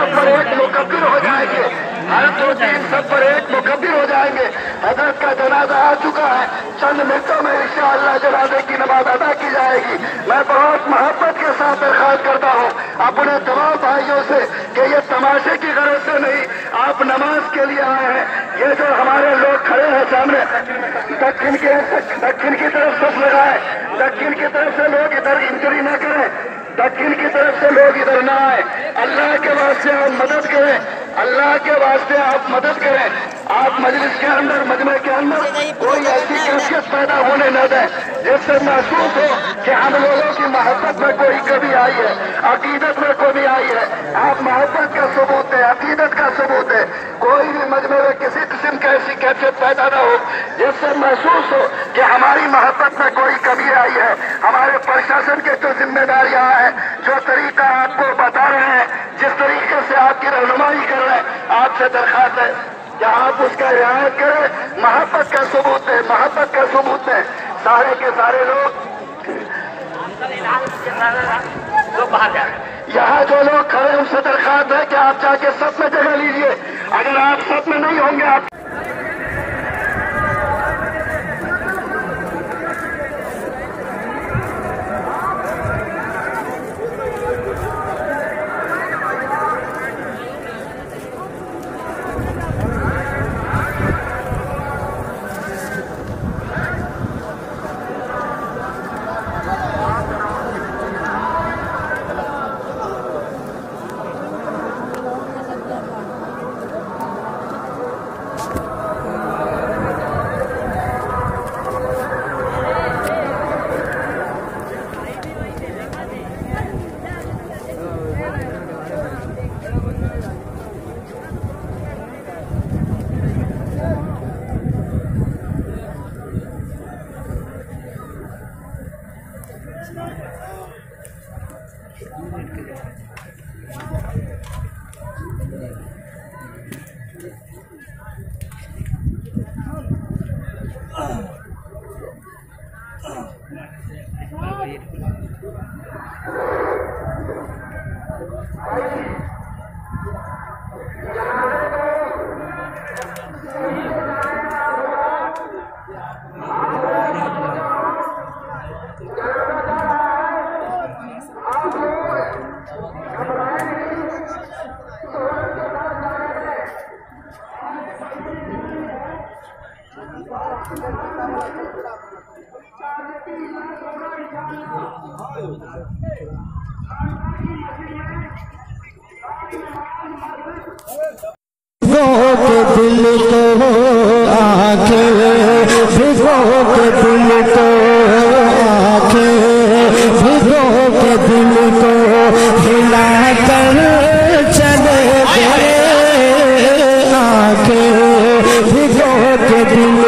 सब पर एक मुकब्बिर हो जाएंगे, हर 2-3 सब पर एक मुकब्बिर हो जाएंगे। हजरत का जनाजा आ चुका है, चंद मिनटों में इंशाअल्लाह जनाजे की नमाज अदा की जाएगी। मैं बहुत मोहब्बत के साथ दरख्वास्त करता हूँ अपने तमाम भाइयों से कि ये तमाशे की गरज से नहीं, आप नमाज के लिए आए हैं। ये जो हमारे लोग खड़े हैं सामने, दक्षिण की तरफ सब लगाए, दक्षिण की तरफ से लोग इधर इंजरी न करें, दक्षिण की तरफ से लोग इधर न आए। अल्लाह के वास्ते आप मदद करें, अल्लाह के वास्ते आप मदद करें। आप मजलिस के अंदर, मजमे के अंदर कोई ऐसी कैफियत पैदा होने न दें जिससे महसूस हो कि हम लोगों की मोहब्बत में कोई कमी आई है, अकीदत में कमी आई है। आप मोहब्बत का सबूत है, अकीदत का सबूत है। कोई भी मजमे में किसी किस्म की ऐसी कैफियत पैदा न हो जिससे महसूस हो कि हमारी मोहब्बत में कोई कमी आई है। हमारे प्रशासन के जो जिम्मेदारियां हैं, जो तरीका आपको बता रहे हैं, जिस तरीके से आपकी रहनुमाई कर रहे हैं, आपसे दरख्वास्त है कि आप उसका रियायत करें। मोहब्बत का सबूत है, मोहब्बत का सबूत है। सारे के सारे लोग यहाँ जो लोग खड़े हैं उनसे दरख्वास्त है कि आप जाके सब में जगह लीजिए। अगर आप सब में नहीं होंगे, आप दिल को आंखें भिगो के दिल को आंखें भिगो के दिल को हिला कर चले गए आंखें भिगो के दिल